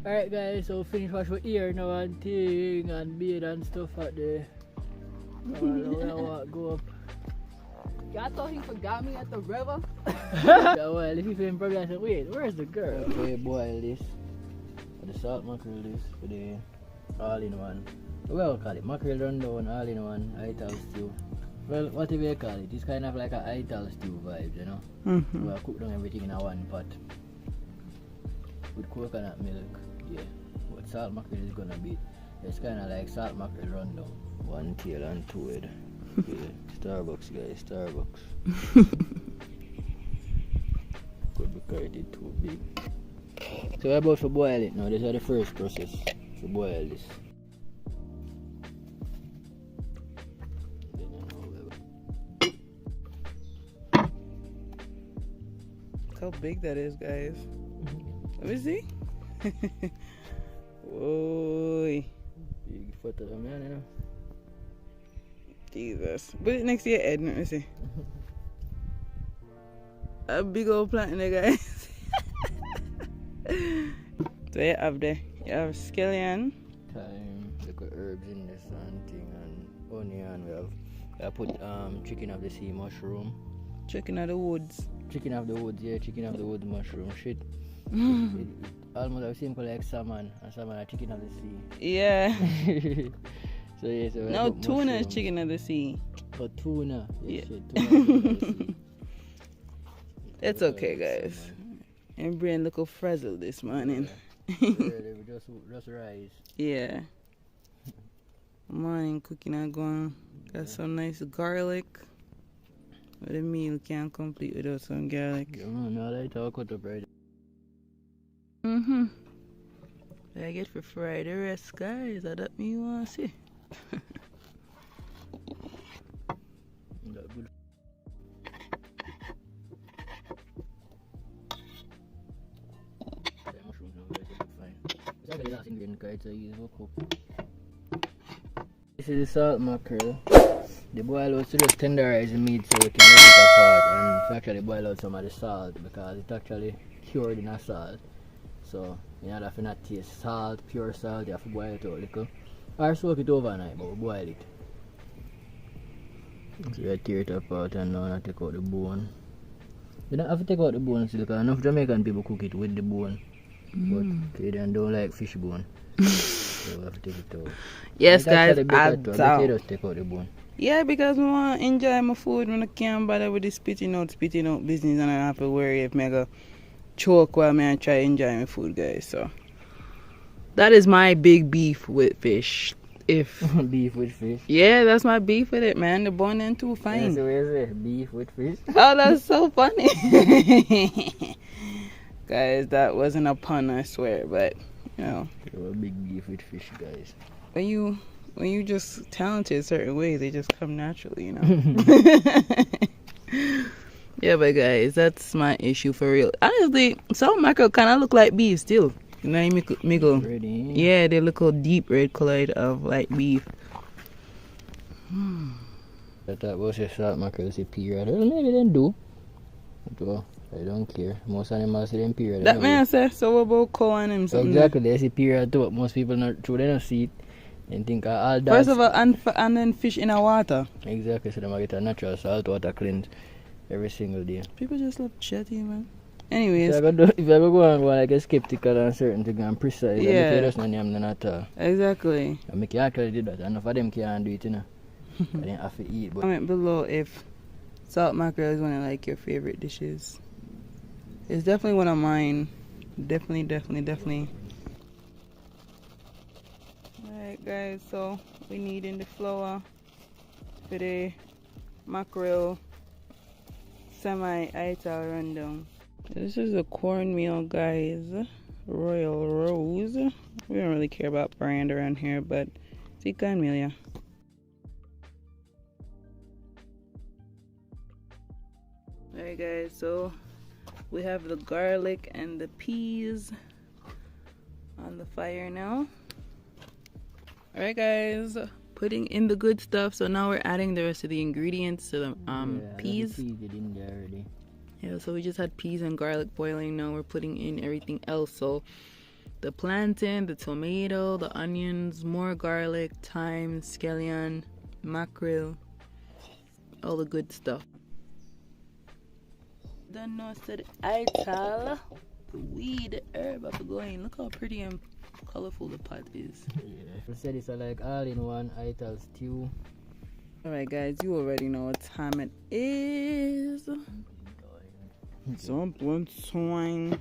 Alright guys, so finish wash my ear now and thing and beard and stuff out there. Go up. Y'all thought he forgot me at the river? Yeah, well, if you feel probably I said, wait, where's the girl? Okay, boil this. For the salt mackerel this, for the all-in-one. Well, call it mackerel rundown, all-in-one, ital stew. Well, whatever you call it, it's kind of like a ital stew vibe, you know? We'll cook down everything in a one pot. With coconut milk, yeah. What salt mackerel is gonna be, it's kind of like salt mackerel rundown. One tail and two head. Yeah, Starbucks guys, Starbucks. Could be carried too big. So we're about to boil it now. This is the first process to boil this. Look how big that is, guys. Let me see. Whoa. Big photo of man, you know. Jesus. Put it next to your head, let me see. A big old plant in there, guys. So you have there. You have scallion. Thyme, little herbs in this and thing and onion. I put chicken of the sea mushroom. Chicken of the woods. Chicken of the woods, yeah, chicken of the woods mushroom. Shit. It almost the same like salmon and salmon are chicken of the sea. Yeah. So yeah, so no, tuna is chicken of the sea. But tuna, yeah. Shit, tuna It's okay, guys. And brain look frazzled this morning. Yeah. just rice. Yeah. Morning cooking and going. Got some nice garlic. But the meal can't complete without some garlic. Yeah, man, I like to cut up right. I get for fry the rest, guys. That me want to see. That good. Mushrooms are very good, fine. It's actually the last ingredient, guys. I use for cook. This is the salt mackerel. They boil out to just tenderize the meat so we can make it apart and actually boil out some of the salt because it's actually cured in a salt. So you know, if you not taste salt, pure salt, you have to boil it out a little. Or soak it overnight, but we boil it. So you tear it apart and now I take out the bone. You don't have to take out the bone still because enough Jamaican people cook it with the bone. But they don't like fish bone. So we have to take it out. Yes, guys, just take out the bone. Yeah, because I want to enjoy my food when I can't bother with the spitting out business and I have to worry if I go choke while I try to enjoy my food, guys. So that is my big beef with fish. If beef with fish? Yeah, that's my beef with it, man. The bone ain't too fine. So where's it? Beef with fish? Oh, that's so funny. Guys, that wasn't a pun, I swear, but you know. You're a big beef with fish, guys. When you just talented certain ways, they just come naturally, you know. Yeah, but guys, that's my issue for real. Honestly, salt mackerel kind of look like beef still. You know, Ready? Yeah, they look all deep red colored of like beef. I thought was a salt mackerel is a period. Well, maybe they do. So, I don't care. Most animals say them period. That man said so about cow and him something. Exactly, there's a period too, but most people not true, they don't see it. And think all that. First of all, and then fish in the water. Exactly, so they might get a natural salt water cleanse every single day. People just look chatty, man. Anyways. If I go and go like a skeptical and certain thing and precise, yeah. I just not name them at all. Exactly. I make you actually do that. Enough of them can't do it, you know. I didn't have to eat. But comment below if salt mackerel is one of like your favorite dishes. It's definitely one of mine. Definitely. Alright guys, so we need in the flour for the mackerel semi-ital rundown. This is a cornmeal, guys. Royal Rose. We don't really care about brand around here, but it's cornmeal, yeah. Alright guys, so we have the garlic and the peas on the fire now. Alright guys, putting in the good stuff. So now we're adding the rest of the ingredients to the peas. The peas in there already. Yeah, so we just had peas and garlic boiling. Now we're putting in everything else. So the plantain, the tomato, the onions, more garlic, thyme, scallion, mackerel, all the good stuff. Don't know, said ital, the weed, the herb of going. Look how pretty and colorful the pot is. Yeah, I said it's like all-in-one ital stew. Alright guys, you already know what time it is. Some plantain.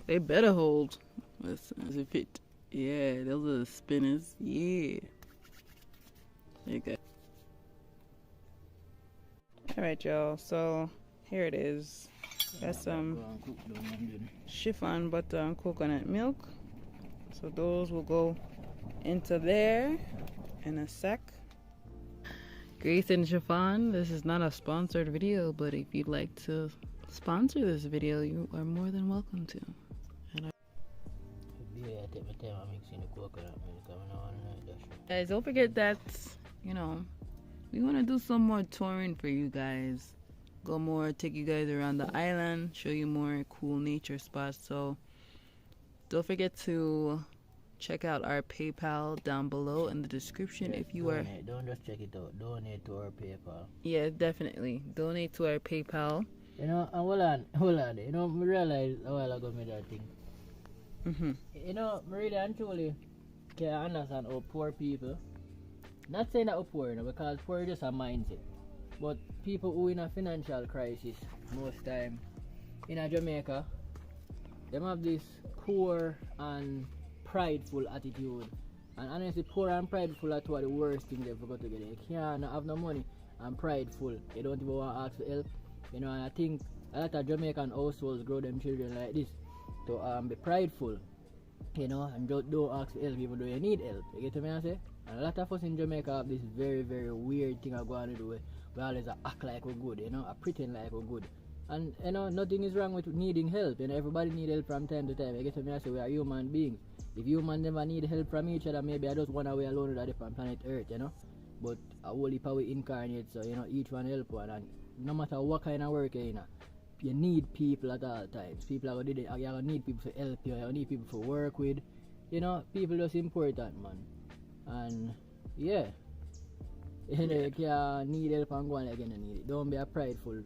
They better hold. Let's if it. Yeah, those are the spinners. Yeah. There you go. Alright y'all, so here it is. Got some chiffon butter and coconut milk. So those will go into there in a sec. Grace and Chiffon, this is not a sponsored video, but if you'd like to sponsor this video, you are more than welcome to. And guys, don't forget that, you know, we want to do some more touring for you guys. Go more, take you guys around the island, show you more cool nature spots. So don't forget to check out our PayPal down below in the description. Yeah, if you donate. Don't just check it out. Donate to our PayPal. Yeah, definitely. Donate to our PayPal. You know, and hold on. You know, I realized a while ago made that thing. You know, I really and truly can understand how poor people, not saying that we're poor, you know, because poor is just a mindset. But people who in a financial crisis, most time, in a Jamaica, they have this poor and prideful attitude, and honestly poor and prideful are two of the worst things they've got together. You can't have no money and prideful, you don't even want to ask for help, you know. And I think a lot of Jamaican households grow them children like this, to be prideful, you know, and don't ask for help even though you need help. You get what I say? And a lot of us in Jamaica have this very, very weird thing I go on to do. We always act like we're good, you know, I pretend like we're good. And you know, nothing is wrong with needing help. You know, everybody need help from time to time. I guess I say we are human beings. If humans never need help from each other, maybe I just one away alone with different planet Earth, you know. But a whole heap of we incarnate, so you know, each one help one. And no matter what kind of work you're in, you need people at all times. People are gonna need people to help you. You need people to work with. You know, people just important, man. And yeah, you know, you can need help and go on again and need it. Don't be a prideful.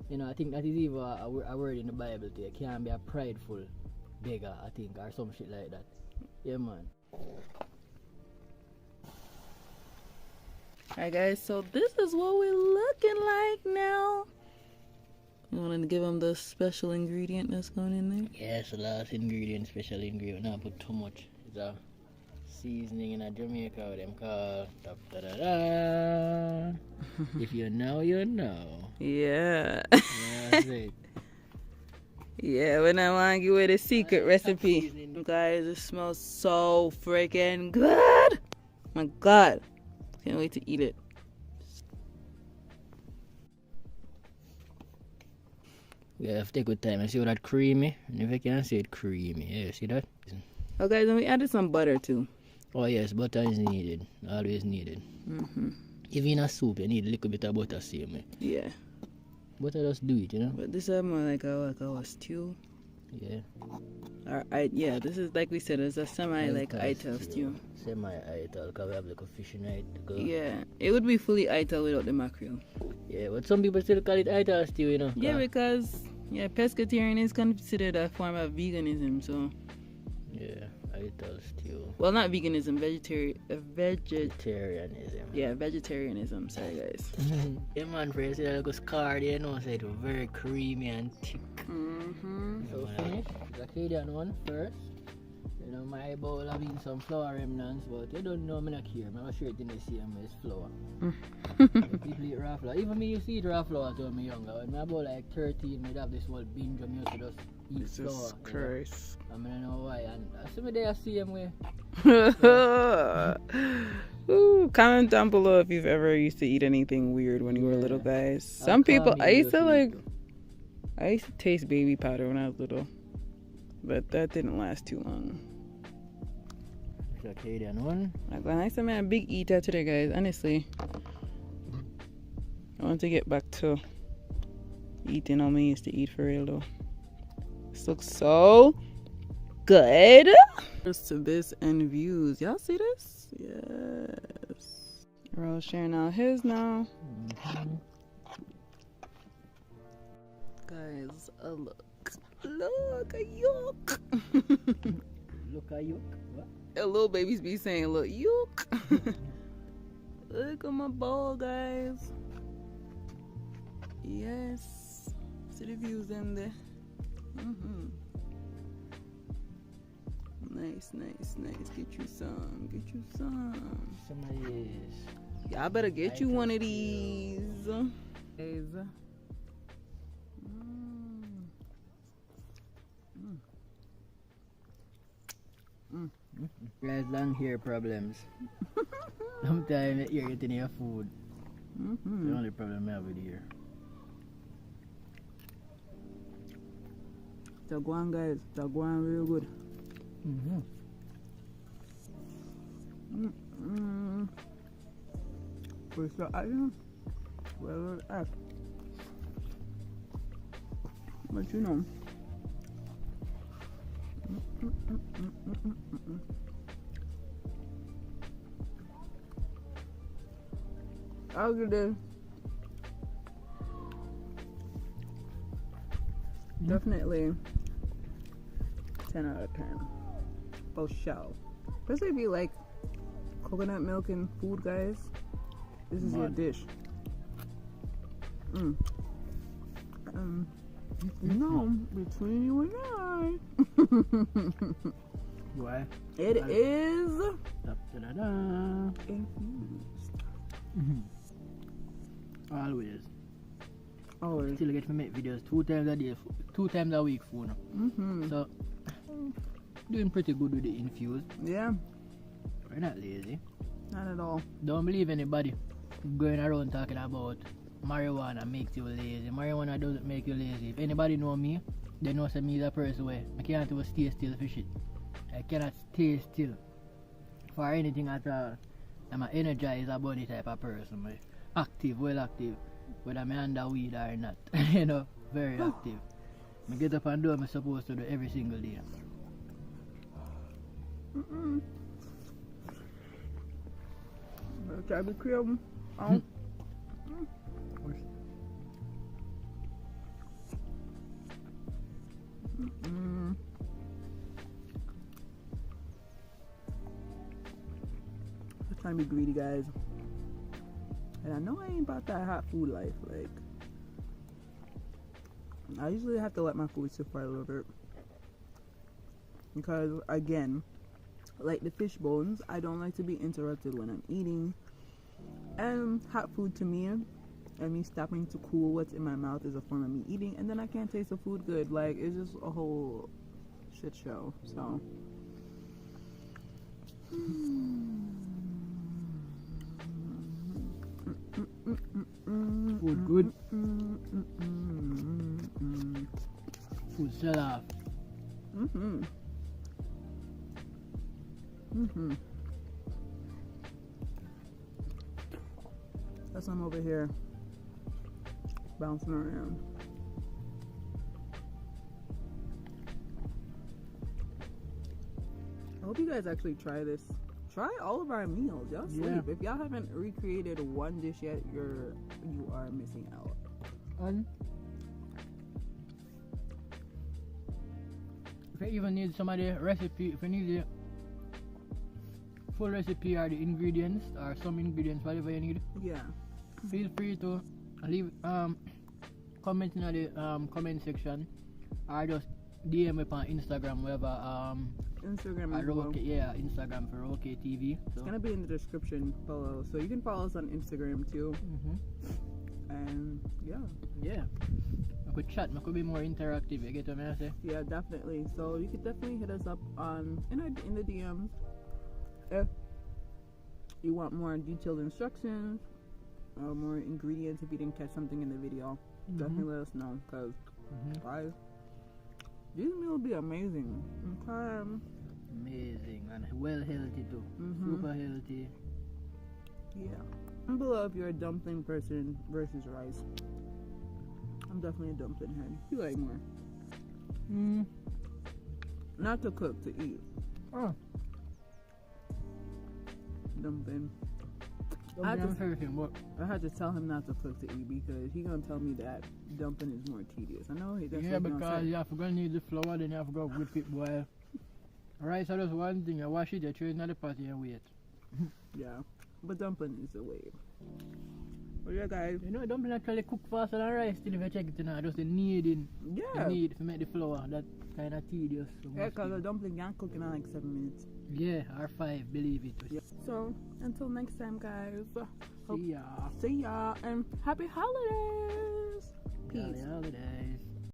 You know, I think that is even a word in the Bible too. You can't be a prideful beggar, I think, or some shit like that. Yeah, man. Alright guys, so this is what we're looking like now. You want to give them the special ingredient that's going in there? Yes, last ingredient, special ingredient. Not put too much. It's a seasoning in a Jamaica with them called da-da-da. If you know, you know. Yeah. That's it. Yeah, when I want to give away the secret recipe. Guys, it smells so freaking good. My God. Can't wait to eat it. Yeah, have to take good time. I see all that creamy. And if I can say it creamy. Yeah, see that? Oh guys, and we added some butter too. Oh yes, butter is needed. Always needed. Even in a soup, you need a little bit of butter, same way. Yeah. Butter just do it, you know? But this is more like a stew. Yeah. Yeah, this is like we said, it's a ital stew. Semi-ital, because we have like a fish in it. Yeah, it would be fully ital without the mackerel. Yeah, but some people still call it ital stew, you know? Yeah, because pescatarian is considered a form of veganism, so. Yeah, ital stew. Well, not veganism, vegetarianism. Yeah, vegetarianism. Sorry, guys. Yeah, man, for you see that little scar there, you know, so it's very creamy and thick. So finish the Acadian one first. You know, my bowl having some flour remnants, but you don't know I'm not here. I'm sure it in the same way as flour. People eat raw flour. Even me used to eat raw flour when I was younger. When I was like 13, I'd have this whole binge of music just eat flour. Christ. I mean, I don't know why. And some day I see him way. Ooh, comment down below if you've ever used to eat anything weird when you were little, guys. Some people, I used to taste baby powder when I was little, but that didn't last too long. The Acadian one. I'm a big eater today, guys. Honestly, I want to get back to eating how I used to eat for real though. This looks so good. First to this and views. Y'all see this? Yes. We're all sharing out his now. Guys, look. Look, a yolk. Look at you. What? Little babies be saying, look, yolk. Look at my bowl, guys. Yes. See the views in there. Nice, nice, nice. Get you some. Get you some. Some of these. Y'all better get you one of these. Guys. Guys, long hair problems. Sometimes you're getting your food. The only problem I have with here. Taguan, guys. Taguan real good. Where's the iron? Where is it? But you know. I'll get it. Definitely 10 out of 10. For sure. Especially if you like coconut milk and food, guys. This is your dish. No, between you and I. Why? It is infused. Always. Always. Still get to make videos 2 times a day, 2 times a week for now. So doing pretty good with the infused. Yeah. We're not lazy. Not at all. Don't believe anybody going around talking about marijuana makes you lazy. Marijuana doesn't make you lazy. If anybody know me, they know me is a person where I can't even stay still for shit. I cannot stay still for anything at all. I'm an energized body type of person. I'm active, well active. Whether I'm under weed or not. You know, very active. I get up and do what I'm supposed to do every single day. Try to be creative. I'm trying to be greedy, guys. And I know I ain't about that hot food life. Like, I usually have to let my food sit for a little bit. Because, again, like the fish bones, I don't like to be interrupted when I'm eating. And hot food to me, and me stopping to cool what's in my mouth is a form of me eating. And then I can't taste the food good. Like, it's just a whole shit show. So. Food good. Food sell off. That's I'm over here bouncing around. I hope you guys actually try this. Try all of our meals. Y'all sleep. Yeah. If y'all haven't recreated one dish yet, you are missing out. If you even need some of the recipe, if you need the full recipe or the ingredients or some ingredients, whatever you need, Yeah. feel free to leave comment in the comment section or just DM me on Instagram, whatever. Instagram as well. Yeah, Instagram for Roké TV. So. It's gonna be in the description below, so you can follow us on Instagram too. And yeah, I could chat. I could be more interactive. You get what I say? Yeah, definitely. So you could definitely hit us up on in the DMs if you want more detailed instructions or more ingredients. If you didn't catch something in the video, definitely let us know, because guys, these meals will be amazing. Okay. Amazing and well healthy too. Super healthy. Yeah. And below if you're a dumpling person versus rice. I'm definitely a dumpling head. You like more. Not to cook, to eat. Oh. Dumpling. I had to tell him not to cook to eat because he gonna tell me that dumpling is more tedious. I know he does. Yeah, because you have to go need the flour, then you have to go whip it boil. Rice is just one thing. You wash it, you throw it in the pot and wait. Yeah, but dumpling is the way. But yeah, guys. You know, dumpling actually cook faster than rice. Still, if you check it tonight, just the kneading. Yeah. The need to make the flour. That kind of tedious. So yeah, because the dumpling can cook in like 7 minutes. Yeah, or 5, believe it. Yeah. So until next time, guys. See ya. See ya, and happy holidays. Peace. Happy holidays.